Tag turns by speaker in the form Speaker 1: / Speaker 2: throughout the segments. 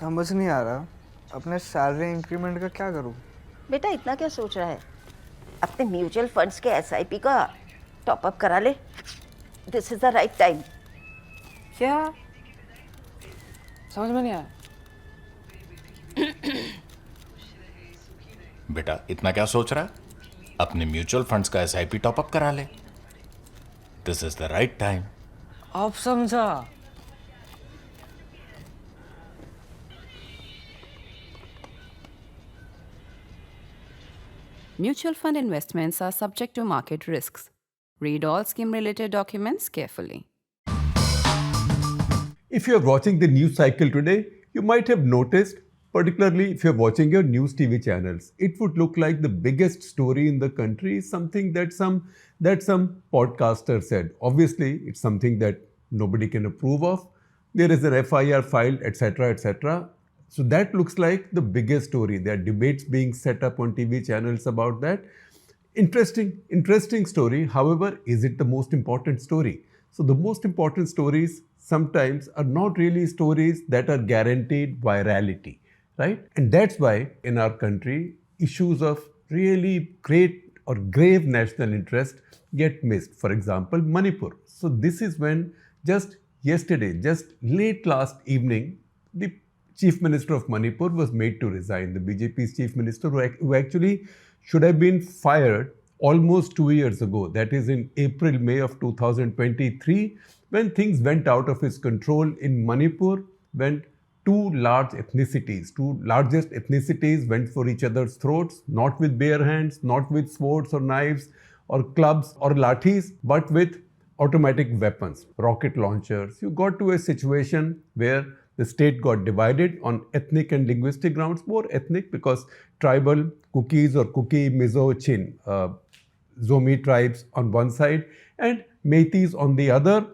Speaker 1: समझ नहीं आ रहा अपने सैलरी इंक्रीमेंट का क्या करूं।
Speaker 2: बेटा इतना क्या सोच रहा है? अपने म्यूचुअल फंड्स के एसआईपी का टॉप अप करा ले। This is the right time.
Speaker 3: क्या समझ में नहीं आया?
Speaker 4: बेटा इतना क्या सोच रहा है? अपने म्यूचुअल फंड्स का एसआईपी टॉपअप करा ले। This is the right time.
Speaker 3: अब समझा।
Speaker 5: Mutual fund investments are subject to market risks. Read all scheme-related documents carefully.
Speaker 6: If you're watching the news cycle today, you might have noticed, particularly if you're watching your news TV channels, it would look like the biggest story in the country is something that some podcaster said. Obviously, it's something that nobody can approve of. There is an FIR filed, etc., etc. So that looks like the biggest story. There are debates being set up on TV channels about that. Interesting story. However, is it the most important story? So the most important stories sometimes are not really stories that are guaranteed virality, right? And that's why in our country, issues of really great or grave national interest get missed. For example, Manipur. So this is when just yesterday, just late last evening, the Chief Minister of Manipur was made to resign. The BJP's Chief Minister, who actually should have been fired almost 2 years ago, that is in April, May of 2023, when things went out of his control in Manipur, when two largest ethnicities went for each other's throats, not with bare hands, not with swords or knives or clubs or lathis, but with automatic weapons, rocket launchers. You got to a situation where the state got divided on ethnic and linguistic grounds, more ethnic because tribal Kukis or Kuki, Mizo, Chin, Zomi tribes on one side and Meiteis on the other.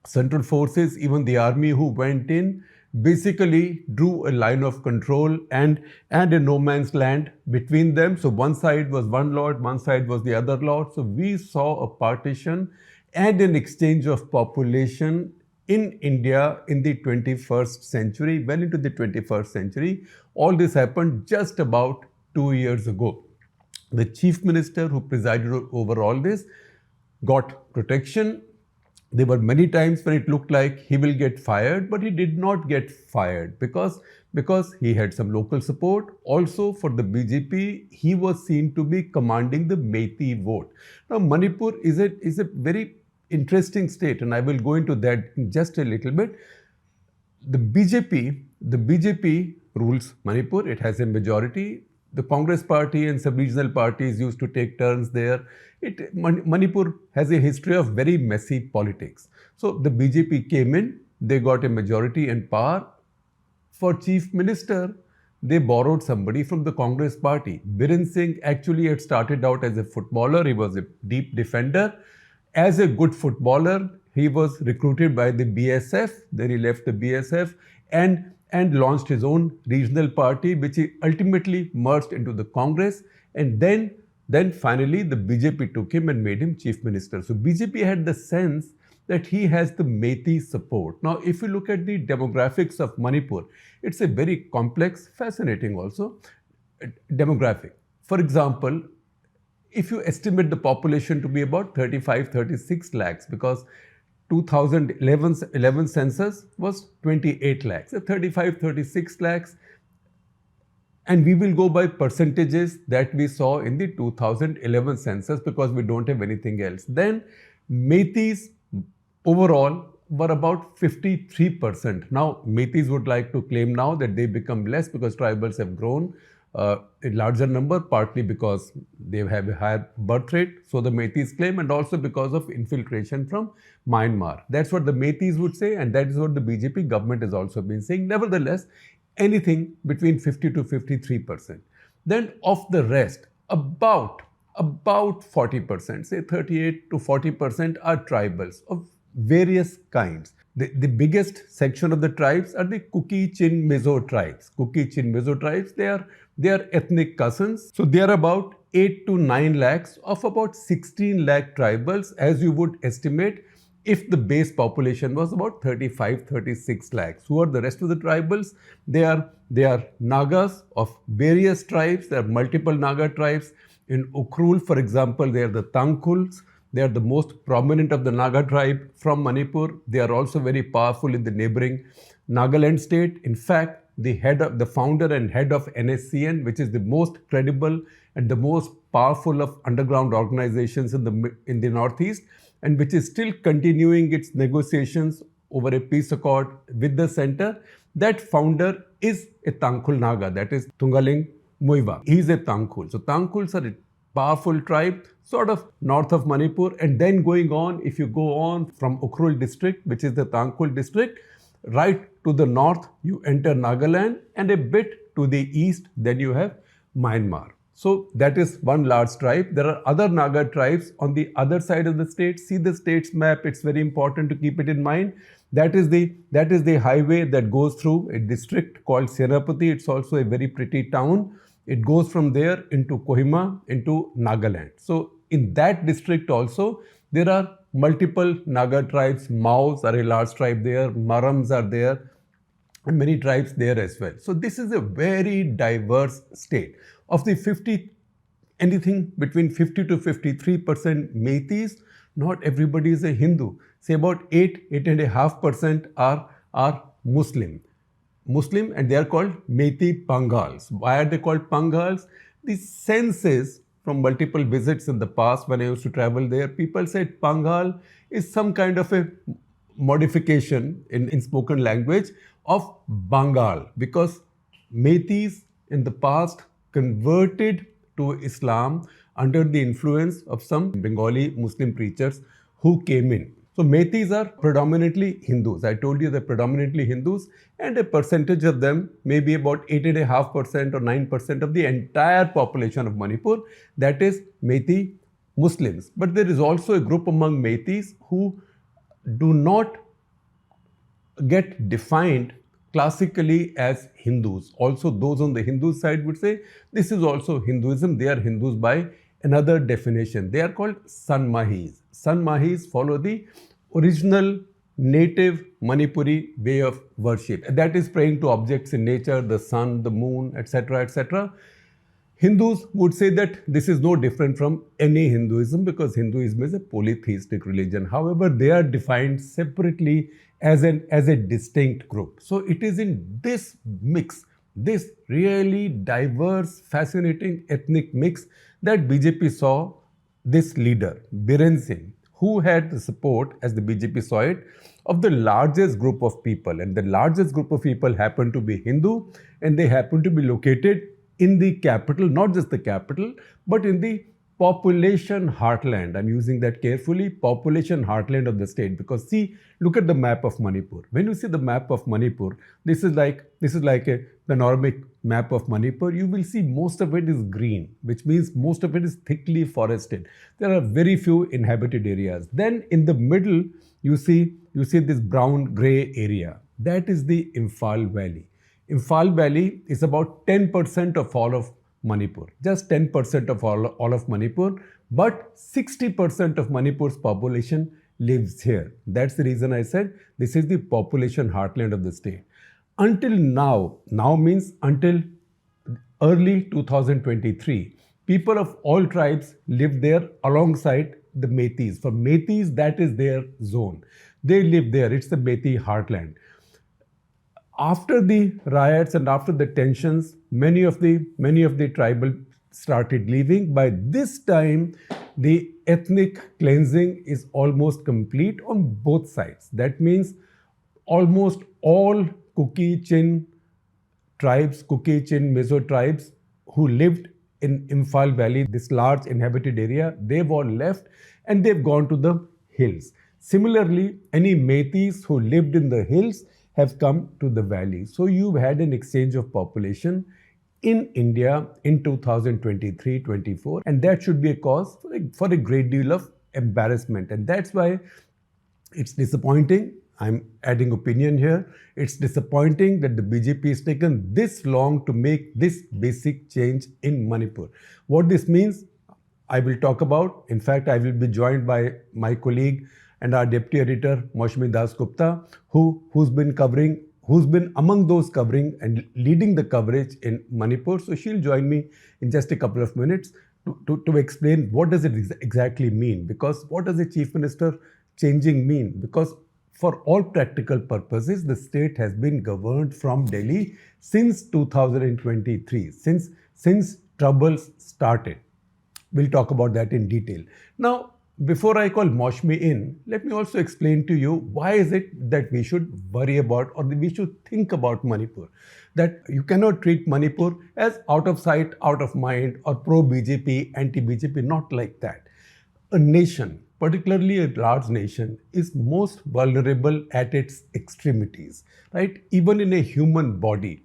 Speaker 6: Central forces, even the army who went in, basically drew a line of control and a no man's land between them. So one side was one lord, one side was the other lord. So we saw a partition and an exchange of population in India in the 21st century, well into the 21st century. All this happened just about 2 years ago. The chief minister who presided over all this got protection. There were many times when it looked like he will get fired, but he did not get fired because he had some local support. Also for the BJP, he was seen to be commanding the Meitei vote. Now Manipur is a very interesting state, and I will go into that in just a little bit. The BJP rules Manipur. It has a majority. The Congress party and sub-regional parties used to take turns there. Manipur has a history of very messy politics. So the BJP came in, they got a majority and power. For chief minister, they borrowed somebody from the Congress party. Biren Singh actually had started out as a footballer. He was a deep defender. As a good footballer, he was recruited by the BSF. Then he left the BSF and launched his own regional party, which he ultimately merged into the Congress. And then finally, the BJP took him and made him chief minister. So BJP had the sense that he has the Meitei support. Now, if you look at the demographics of Manipur, it's a very complex, fascinating also demographic. For example, if you estimate the population to be about 35-36 lakhs, because 2011 census was 28 lakhs, so 35-36 lakhs, and we will go by percentages that we saw in the 2011 census because we don't have anything else. Then Meiteis overall were about 53%. Now Meiteis would like to claim now that they become less because tribals have grown a larger number, partly because they have a higher birth rate, so the Meiteis claim, and also because of infiltration from Myanmar. That's what the Meiteis would say, and that is what the BJP government has also been saying. Nevertheless, anything between 50 to 53%. Then of the rest, about 40%, say 38 to 40% are tribals of various kinds. The biggest section of the tribes are the Kuki, Chin, Mizo tribes. Kuki, Chin, Mizo tribes, they are ethnic cousins. So they are about 8 to 9 lakhs of about 16 lakh tribals, as you would estimate if the base population was about 35, 36 lakhs. Who are the rest of the tribals? They are Nagas of various tribes. There are multiple Naga tribes. In Ukhrul, for example, they are the Tangkhuls. They are the most prominent of the Naga tribe from Manipur. They are also very powerful in the neighbouring Nagaland state. In fact, the founder and head of NSCN, which is the most credible and the most powerful of underground organizations in the Northeast, and which is still continuing its negotiations over a peace accord with the center. That founder is a Tangkhul Naga, that is Tungaling Muiwa. He is a Tangkhul. So Tangkhuls are a powerful tribe, sort of north of Manipur, and then going on, if you go on from Ukhrul district, which is the Tangkhul district, right to the north, you enter Nagaland, and a bit to the east, then you have Myanmar. So that is one large tribe. There are other Naga tribes on the other side of the state. See the state's map. It's very important to keep it in mind. That is the highway that goes through a district called Senapati. It's also a very pretty town. It goes from there into Kohima, into Nagaland. So in that district also, there are multiple Naga tribes. Maos are a large tribe there. Marams are there, and many tribes there as well. So this is a very diverse state. Of the anything between 50 to 53% Meiteis, not everybody is a Hindu. Say about 8.5% are Muslim, and they are called Meitei Pangals. Why are they called Pangals? The sense is, from multiple visits in the past when I used to travel there, people said Pangal is some kind of a modification in spoken language of Bengal, because Meiteis in the past converted to Islam under the influence of some Bengali Muslim preachers who came in. So Meiteis are predominantly Hindus. I told you they're predominantly Hindus, and a percentage of them, maybe about 8.5% or 9% of the entire population of Manipur, that is Meitei Muslims. But there is also a group among Meiteis who do not get defined classically as Hindus. Also, those on the Hindu side would say this is also Hinduism. They are Hindus by another definition. They are called Sanmahis. Sanmahis follow the original native Manipuri way of worship. That is praying to objects in nature, the sun, the moon, etc., etc. Hindus would say that this is no different from any Hinduism, because Hinduism is a polytheistic religion. However, they are defined separately as a distinct group. So it is in this mix, this really diverse, fascinating ethnic mix, that BJP saw this leader, Biren Singh, who had the support, as the BJP saw it, of the largest group of people. And the largest group of people happen to be Hindu, and they happen to be located in the capital, not just the capital, but in the population heartland. I'm using that carefully, population heartland of the state, because see, look at the map of Manipur. When you see the map of Manipur, this is like a panoramic map of Manipur. You will see most of it is green, which means most of it is thickly forested. There are very few inhabited areas. Then in the middle, you see this brown gray area. That is the Imphal Valley. Imphal Valley is about 10% of all of Manipur, just 10% of all of Manipur, but 60% of Manipur's population lives here. That's the reason I said this is the population heartland of the state. Until now means until early 2023, people of all tribes lived there alongside the Meiteis. For Meiteis, that is their zone. They live there. It's the Meitei heartland. After the riots and after the tensions, many of the tribal started leaving. By this time, the ethnic cleansing is almost complete on both sides. That means almost all Kuki, Chin tribes, Kuki, Chin, Mizo tribes who lived in Imphal Valley, this large inhabited area, they've all left and they've gone to the hills. Similarly, any Meiteis who lived in the hills have come to the valley. So you've had an exchange of population in India in 2023-24, and that should be a cause for a great deal of embarrassment. And that's why it's disappointing. I'm adding opinion here. It's disappointing that the BJP has taken this long to make this basic change in Manipur. What this means, I will talk about. In fact, I will be joined by my colleague and our deputy editor Moushumi Gupta, who's been among those covering and leading the coverage in Manipur. So she'll join me in just a couple of minutes to explain what does it exactly mean. Because what does the Chief Minister changing mean? Because for all practical purposes, the state has been governed from Delhi since 2023, since troubles started. We'll talk about that in detail. Now, before I call Moushumi in, let me also explain to you why is it that we should worry about or we should think about Manipur. That you cannot treat Manipur as out of sight, out of mind, or pro-BJP, anti-BJP, not like that. A nation, particularly a large nation, is most vulnerable at its extremities, right? Even in a human body,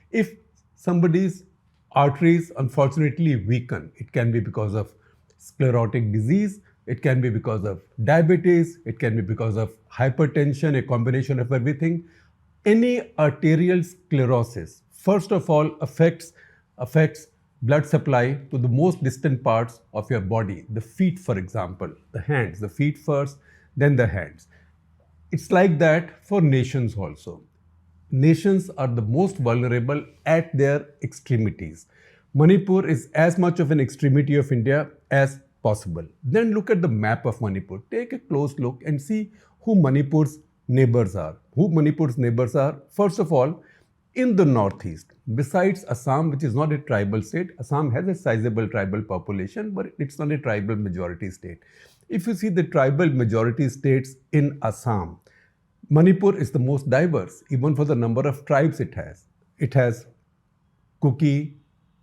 Speaker 6: if somebody's arteries unfortunately weaken, it can be because of sclerotic disease, it can be because of diabetes, it can be because of hypertension, a combination of everything. Any arterial sclerosis, first of all, affects blood supply to the most distant parts of your body. The feet, for example, the hands, the feet first, then the hands. It's like that for nations also. Nations are the most vulnerable at their extremities. Manipur is as much of an extremity of India as possible. Then look at the map of Manipur. Take a close look and see who Manipur's neighbors are. First of all, in the northeast, besides Assam, which is not a tribal state, Assam has a sizable tribal population, but it's not a tribal majority state. If you see the tribal majority states in Assam, Manipur is the most diverse, even for the number of tribes it has. It has Kuki,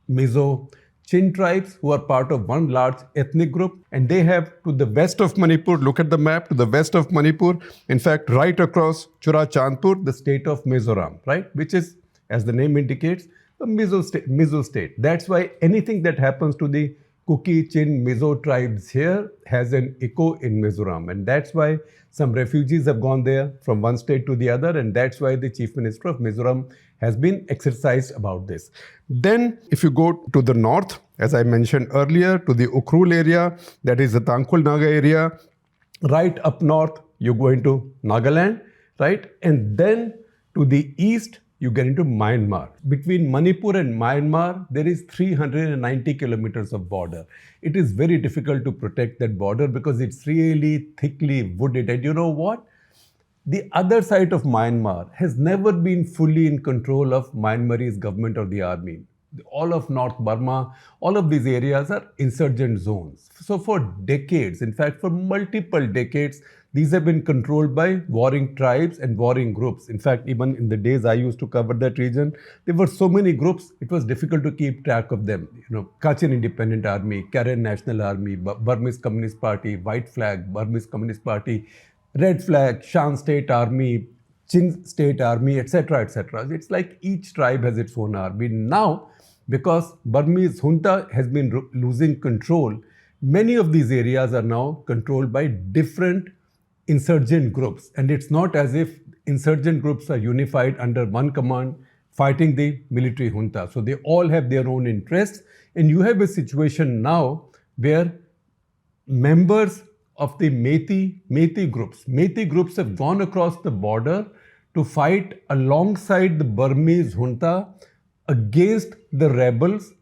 Speaker 6: Mizo, Chin tribes who are part of one large ethnic group, and they have to the west of Manipur, look at the map, to the west of Manipur, in fact, right across Churachandpur, the state of Mizoram, right, which is, as the name indicates, the Mizo state. That's why anything that happens to the Kuki, Chin, Mizo tribes here has an echo in Mizoram, and that's why some refugees have gone there from one state to the other, and that's why the Chief Minister of Mizoram has been exercised about this. Then, if you go to the north, as I mentioned earlier, to the Ukhrul area, that is the Tangkhul Naga area, right up north, you go into Nagaland, right? And then to the east, you get into Myanmar. Between Manipur and Myanmar, there is 390 kilometers of border. It is very difficult to protect that border because it's really thickly wooded. And you know what? The other side of Myanmar has never been fully in control of Myanmarese government or the army. All of North Burma, all of these areas are insurgent zones. So for decades, in fact, for multiple decades, these have been controlled by warring tribes and warring groups. In fact, even in the days I used to cover that region, there were so many groups, it was difficult to keep track of them. You know, Kachin Independent Army, Karen National Army, Burmese Communist Party, White Flag, Burmese Communist Party, Red Flag, Shan State Army, Chin State Army, etc., etc. It's like each tribe has its own army. Now, because Burmese junta has been losing control, many of these areas are now controlled by different insurgent groups. And it's not as if insurgent groups are unified under one command fighting the military junta. So they all have their own interests. And you have a situation now where members of the Meitei groups have gone across the border to fight alongside the Burmese junta against the rebels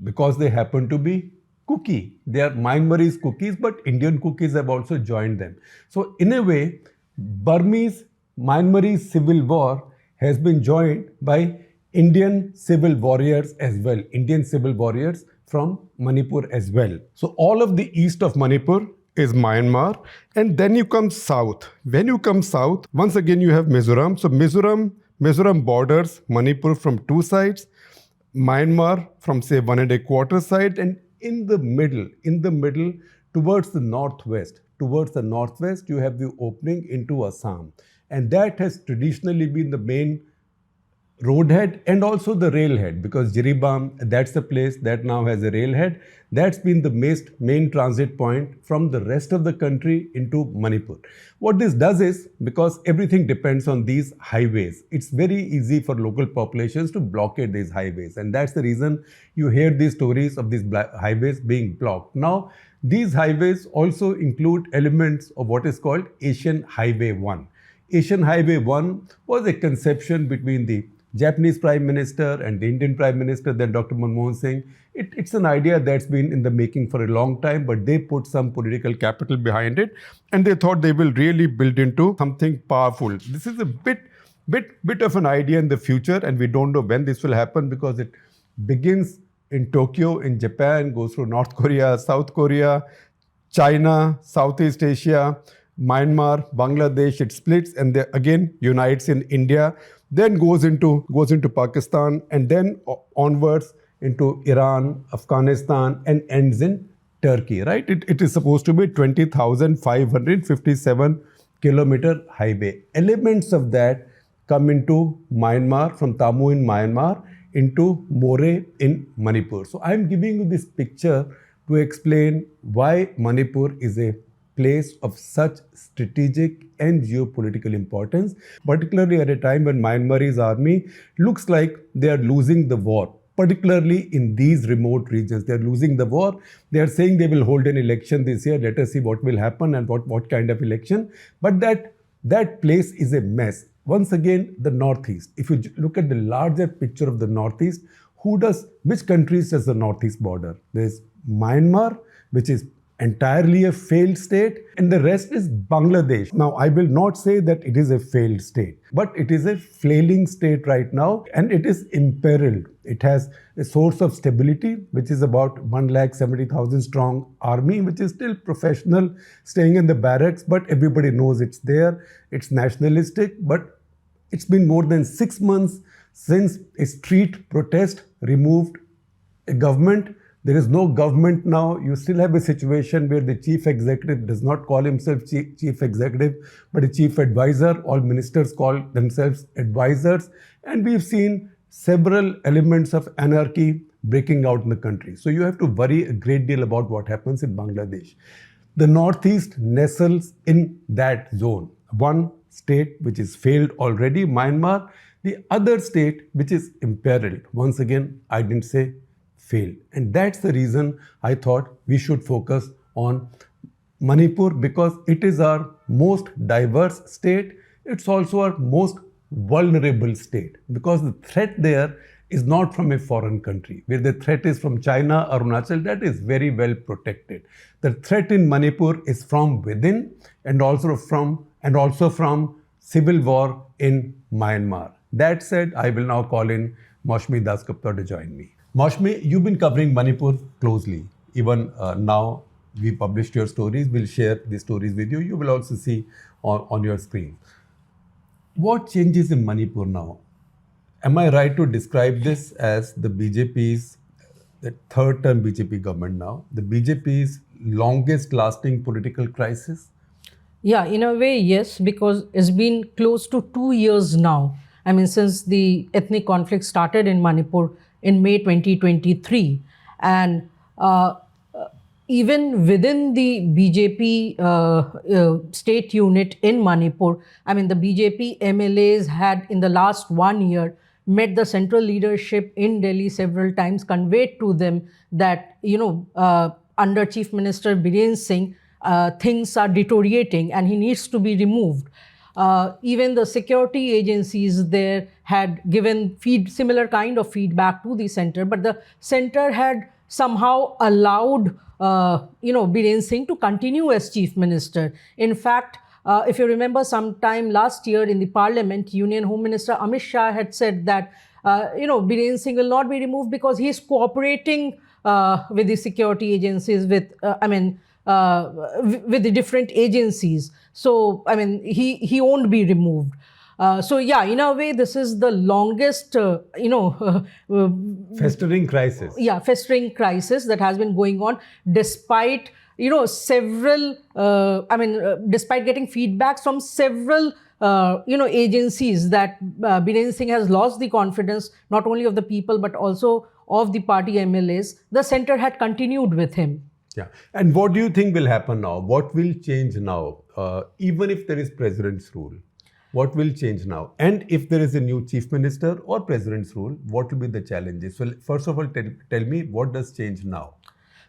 Speaker 6: because they happen to be Kuki. They are Myanmarese Kukis, but Indian Kukis have also joined them. So in a way, Myanmarese civil war has been joined by Indian civil warriors as well, Indian civil warriors from Manipur as well. So all of the east of Manipur is Myanmar, and then you come south. When you come south, once again you have Mizoram. So Mizoram borders Manipur from two sides, Myanmar from say 1.25 side, and in the middle towards the northwest, you have the opening into Assam, and that has traditionally been the main roadhead and also the railhead, because Jiribam, that's the place that now has a railhead. That's been the main transit point from the rest of the country into Manipur. What this does is, because everything depends on these highways, it's very easy for local populations to blockade these highways. And that's the reason you hear these stories of these highways being blocked. Now, these highways also include elements of what is called Asian Highway 1. Asian Highway 1 was a conception between the Japanese Prime Minister and the Indian Prime Minister, then Dr. Manmohan Singh. It's an idea that's been in the making for a long time, but they put some political capital behind it, and they thought they will really build into something powerful. This is a bit of an idea in the future, and we don't know when this will happen, because it begins in Tokyo, in Japan, goes through North Korea, South Korea, China, Southeast Asia, Myanmar, Bangladesh. It splits and then again unites in India, then goes into Pakistan, and then onwards into Iran, Afghanistan, and ends in Turkey, right? It is supposed to be 20,557 kilometer highway. Elements of that come into Myanmar, from Tamu in Myanmar into More in Manipur. So I'm giving you this picture to explain why Manipur is a place of such strategic and geopolitical importance, particularly at a time when Myanmar's army looks like they are losing the war. Particularly in these remote regions, they are losing the war. They are saying they will hold an election this year. Let us see what will happen and what kind of election. But that place is a mess. Once again, the Northeast. If you look at the larger picture of the Northeast, which countries does the Northeast border? There's Myanmar, which is entirely a failed state, and the rest is Bangladesh. Now, I will not say that it is a failed state, but it is a flailing state right now, and it is imperiled. It has a source of stability, which is about 170,000 strong army, which is still professional, staying in the barracks, but everybody knows it's there. It's nationalistic, but it's been more than 6 months since a street protest removed a government. There is no government now. You still have a situation where the chief executive does not call himself chief executive, but a chief advisor. All ministers call themselves advisors. And we've seen several elements of anarchy breaking out in the country. So you have to worry a great deal about what happens in Bangladesh. The Northeast nestles in that zone. One state which is failed already, Myanmar. The other state which is imperiled. Once again, I didn't say failed. And that's the reason I thought we should focus on Manipur, because it is our most diverse state. It's also our most vulnerable state, because the threat there is not from a foreign country. Where the threat is from China, Arunachal, that is very well protected. The threat in Manipur is from within, and also from civil war in Myanmar. That said, I will now call in Moushumi Das Gupta to join me. Moushumi, you've been covering Manipur closely. Even now, we published your stories. We'll share the stories with you. You will also see on your screen. What changes in Manipur now? Am I right to describe this as the third term BJP government now, the BJP's longest lasting political crisis?
Speaker 3: Yeah, in a way, yes, because it's been close to 2 years now. I mean, since the ethnic conflict started in Manipur in May 2023. And even within the BJP state unit in Manipur, I mean, the BJP MLAs had in the last 1 year met the central leadership in Delhi several times, conveyed to them that, under Chief Minister Biren Singh, things are deteriorating and he needs to be removed. Even the security agencies there had given similar kind of feedback to the center, but the center had somehow allowed, Biren Singh to continue as chief minister. In fact, if you remember, sometime last year in the parliament, Union Home Minister Amit Shah had said that, Biren Singh will not be removed because he is cooperating with the security agencies, with the different agencies. So, I mean, he won't be removed. So, yeah, in a way, this is the longest,
Speaker 6: festering crisis.
Speaker 3: Yeah, festering crisis that has been going on despite, several, despite getting feedbacks from several agencies that Biren Singh has lost the confidence not only of the people but also of the party MLAs, the centre had continued with him.
Speaker 6: Yeah. And what do you think will happen now? What will change now? Even if there is president's rule, what will change now? And if there is a new chief minister or president's rule, what will be the challenges? Well, first of all, tell me, what does change now?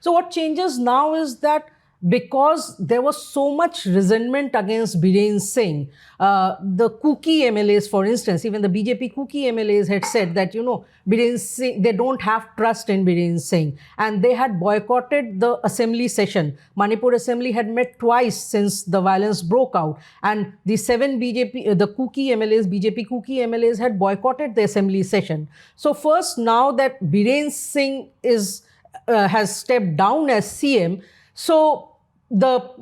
Speaker 3: So what changes now is that because there was so much resentment against Biren Singh, the Kuki MLAs, for instance, even the BJP Kuki MLAs had said that, Biren Singh, they don't have trust in Biren Singh, and they had boycotted the assembly session. Manipur assembly had met twice since the violence broke out, and the 7 the Kuki MLAs, BJP Kuki MLAs had boycotted the assembly session. So first, now that Biren Singh has stepped down as CM, so now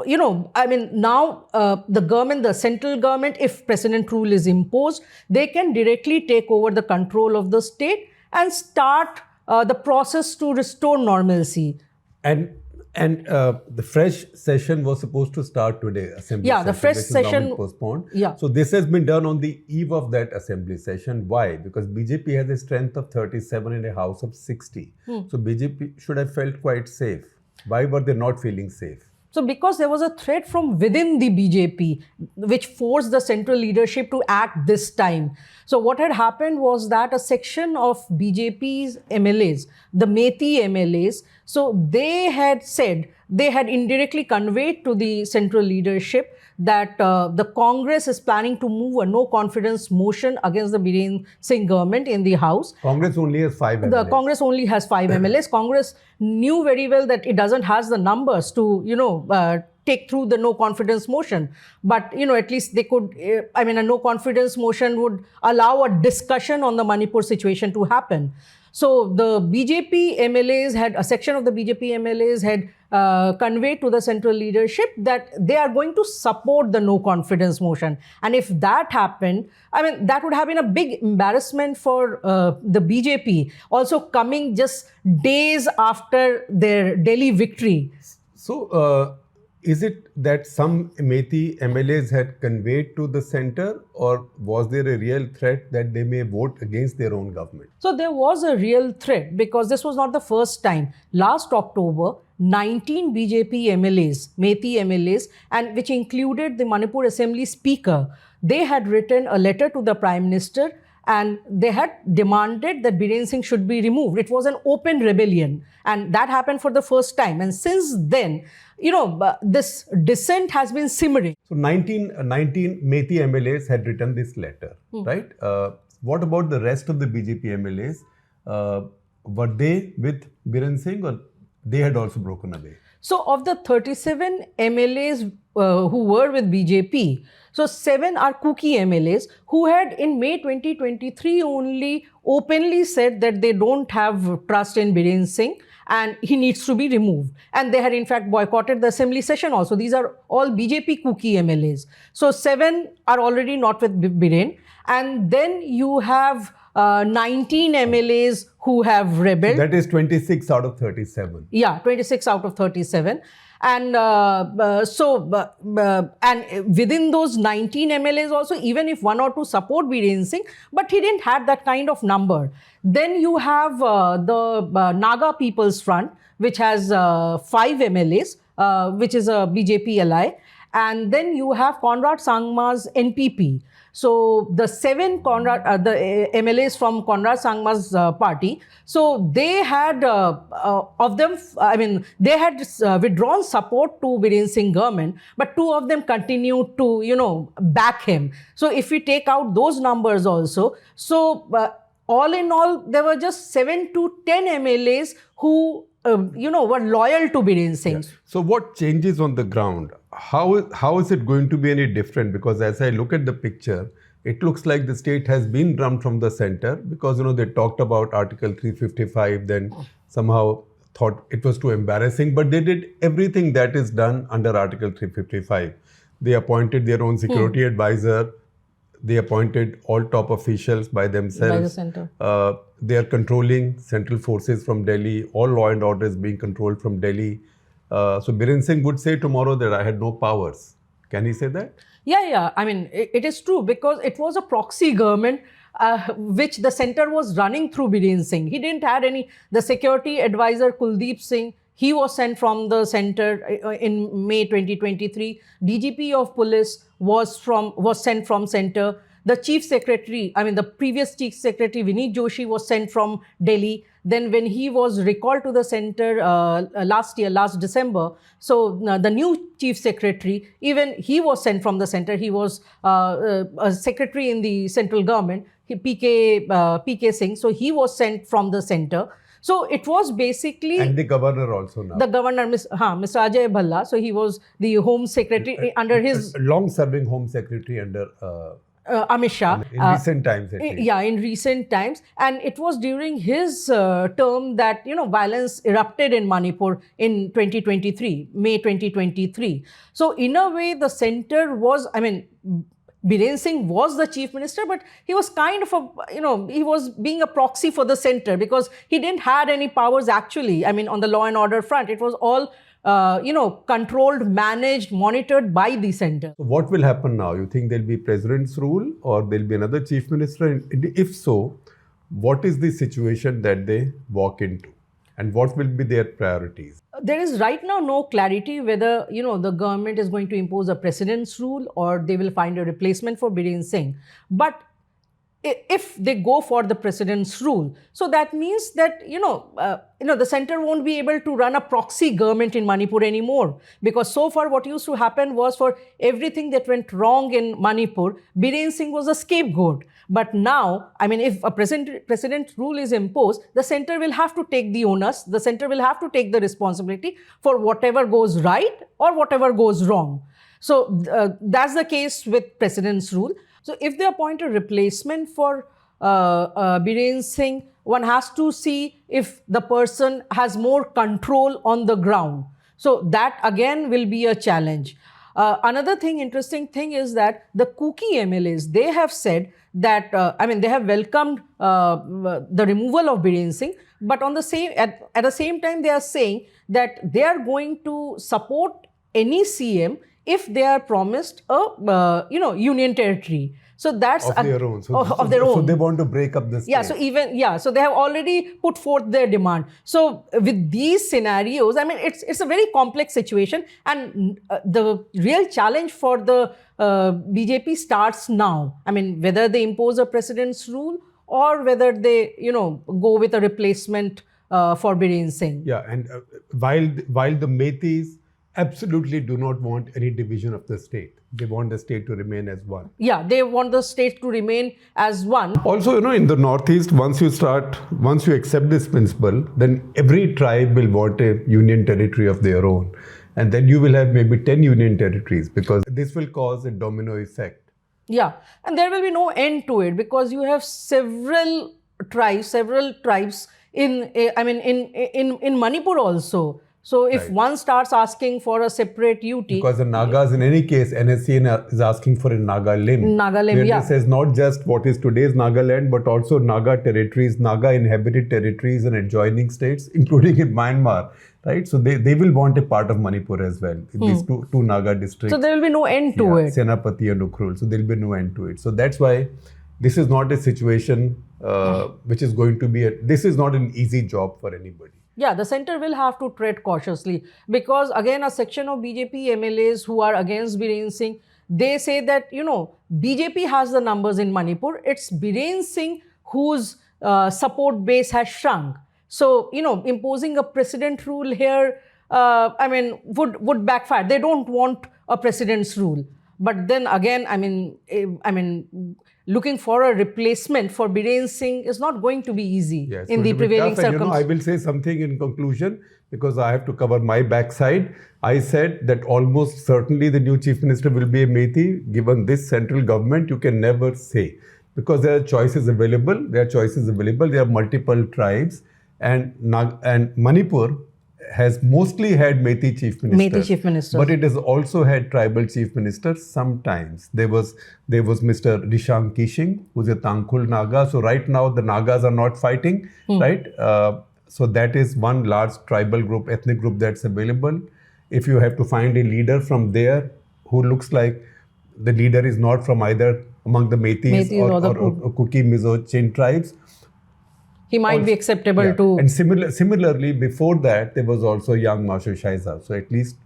Speaker 3: the government, the central government, if president rule is imposed, they can directly take over the control of the state and start the process to restore normalcy.
Speaker 6: And the fresh session was supposed to start today, assembly
Speaker 3: Yeah,
Speaker 6: session,
Speaker 3: the fresh
Speaker 6: which is now
Speaker 3: session
Speaker 6: been postponed.
Speaker 3: Yeah.
Speaker 6: So this has been done on the eve of that assembly session. Why? Because BJP has a strength of 37 in a house of 60. So BJP should have felt quite safe. Why were they not feeling safe?
Speaker 3: So because there was a threat from within the BJP, which forced the central leadership to act this time. So what had happened was that a section of BJP's MLAs, the Meiteis MLAs, so they had said, they had indirectly conveyed to the central leadership that the Congress is planning to move a no-confidence motion against the Biren Singh government in the House.
Speaker 6: Congress only has 5 MLAs.
Speaker 3: The Congress only has 5 MLAs. Congress knew very well that it doesn't has the numbers to, take through the no-confidence motion. But, at least they could, a no-confidence motion would allow a discussion on the Manipur situation to happen. So the BJP MLAs a section of the BJP MLAs had conveyed to the central leadership that they are going to support the no-confidence motion. And if that happened, that would have been a big embarrassment for the BJP, also coming just days after their Delhi victory.
Speaker 6: So, is it that some Meiteis MLAs had conveyed to the centre, or was there a real threat that they may vote against their own government?
Speaker 3: So there was a real threat because this was not the first time. Last October, 19 BJP MLAs, Meiteis MLAs, and which included the Manipur Assembly Speaker, they had written a letter to the Prime Minister and they had demanded that Biren Singh should be removed. It was an open rebellion, and that happened for the first time. And since then, this dissent has been simmering.
Speaker 6: So 19 Meiteis MLAs had written this letter, right? What about the rest of the BJP MLAs? Were they with Biren Singh, or they had also broken away?
Speaker 3: So of the 37 MLAs who were with BJP, so 7 are Kuki MLAs who had in May 2023 only openly said that they don't have trust in Biren Singh and he needs to be removed. And they had in fact boycotted the assembly session also. These are all BJP Kuki MLAs. So 7 are already not with Biren. And then you have 19 MLAs who have rebelled.
Speaker 6: That is 26 out of 37.
Speaker 3: Yeah, 26 out of 37. And and within those 19 MLAs also, even if 1 or 2 support Biren Singh, but he didn't have that kind of number. Then you have the Naga People's Front, which has 5 MLAs, which is a BJP ally. And then you have Conrad Sangma's NPP. So the 7 the MLAs from Conrad Sangma's party, so they had of them, they had withdrawn support to Biren Singh government, but 2 of them continued to, back him. So if we take out those numbers also, so all in all, there were just 7 to 10 MLAs who were loyal to Biren Singh.
Speaker 6: Yeah. So what changes on the ground? How is it going to be any different? Because as I look at the picture, it looks like the state has been drummed from the center because, they talked about Article 355, then somehow thought it was too embarrassing, but they did everything that is done under Article 355. They appointed their own security advisor. They appointed all top officials by themselves.
Speaker 3: By the center.
Speaker 6: They are controlling central forces from Delhi. All law and order is being controlled from Delhi. So Biren Singh would say tomorrow that I had no powers. Can he say that?
Speaker 3: Yeah. I mean, it is true because it was a proxy government which the center was running through Biren Singh. He didn't have any. The security advisor Kuldeep Singh, he was sent from the center in May 2023. DGP of police was sent from center. The chief secretary, I mean, the previous chief secretary Vineet Joshi was sent from Delhi. Then when he was recalled to the center last December, so the new chief secretary, even he was sent from the center. He was a secretary in the central government, PK Singh. So he was sent from the center. So it was basically...
Speaker 6: And the governor also now.
Speaker 3: The governor, Mr. Ajay Bhalla. So he was the home secretary under his...
Speaker 6: Long-serving home secretary under...
Speaker 3: Amit Shah.
Speaker 6: In recent times, at least.
Speaker 3: Yeah, in recent times. And it was during his term that, violence erupted in Manipur in 2023, May 2023. So in a way, the center was, Biren Singh was the chief minister, but he was kind of he was being a proxy for the center because he didn't had any powers actually. On the law and order front, it was all controlled, managed, monitored by the center.
Speaker 6: So what will happen now? You think there'll be president's rule or there'll be another chief minister? And if so, what is the situation that they walk into? And what will be their priorities?
Speaker 3: There is right now no clarity whether, the government is going to impose a president's rule or they will find a replacement for Biren Singh. But if they go for the president's rule, so that means that, the center won't be able to run a proxy government in Manipur anymore. Because so far what used to happen was for everything that went wrong in Manipur, Biren Singh was a scapegoat. But now, if a president rule is imposed, the center will have to take the onus, the center will have to take the responsibility for whatever goes right or whatever goes wrong. So that's the case with president's rule. So if they appoint a replacement for Biren Singh, one has to see if the person has more control on the ground. So that again will be a challenge. Another interesting thing is that the Kuki MLAs, they have said that, they have welcomed the removal of Biren Singh, but at the same time they are saying that they are going to support any CM if they are promised a union territory. So that's
Speaker 6: of their own.
Speaker 3: Of their own.
Speaker 6: So they want to break up this.
Speaker 3: Yeah.
Speaker 6: State.
Speaker 3: So they have already put forth their demand. So with these scenarios, it's a very complex situation, and the real challenge for the BJP starts now. Whether they impose a president's rule or whether they go with a replacement for Biren Singh.
Speaker 6: Yeah, and while the Meiteis absolutely do not want any division of the state. They want the state to remain as one.
Speaker 3: Yeah, they want the state to remain as one.
Speaker 6: Also, in the Northeast, once you accept this principle, then every tribe will want a union territory of their own. And then you will have maybe 10 union territories because this will cause a domino effect.
Speaker 3: Yeah, and there will be no end to it because you have several tribes in Manipur also. So if one starts asking for a separate UT...
Speaker 6: Because the Nagas, in any case, NSCN is asking for a Naga limb. It says not just what is today's Nagaland, but also Naga territories, Naga inhabited territories and adjoining states, including in Myanmar. Right? So they will want a part of Manipur as well. These two Naga districts.
Speaker 3: So there will be no end to it.
Speaker 6: Senapati and Ukhrul. So there will be no end to it. So that's why this is not a situation which is going to be... This is not an easy job for anybody.
Speaker 3: Yeah, the center will have to tread cautiously because again a section of BJP MLAs who are against Biren Singh, they say that, BJP has the numbers in Manipur. It's Biren Singh whose support base has shrunk. So, imposing a president rule here, would backfire. They don't want a president's rule. But then again, looking for a replacement for Biren Singh is not going to be easy in the prevailing circumstances.
Speaker 6: I will say something in conclusion because I have to cover my backside. I said that almost certainly the new chief minister will be a Meitei. Given this central government, you can never say because there are choices available. There are multiple tribes and Manipur has mostly had Meitei chief ministers. But it has also had tribal chief ministers sometimes. There was Mr. Risham Kishing, who's a Tangkhul Naga. So right now the Nagas are not fighting, right? So that is one large tribal group, ethnic group that's available. If you have to find a leader from there who looks like the leader is not from either among the Meiteis
Speaker 3: Meiteis or
Speaker 6: or Kuki Mizo Chin tribes.
Speaker 3: He might be acceptable
Speaker 6: Yeah.
Speaker 3: to.
Speaker 6: And similarly, before that, there was also young Mashu Shaiza. So at least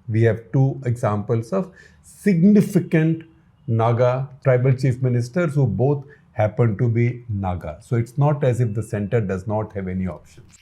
Speaker 6: we have two examples of significant Naga tribal chief ministers who both happen to be Naga. So it's not as if the center does not have any options.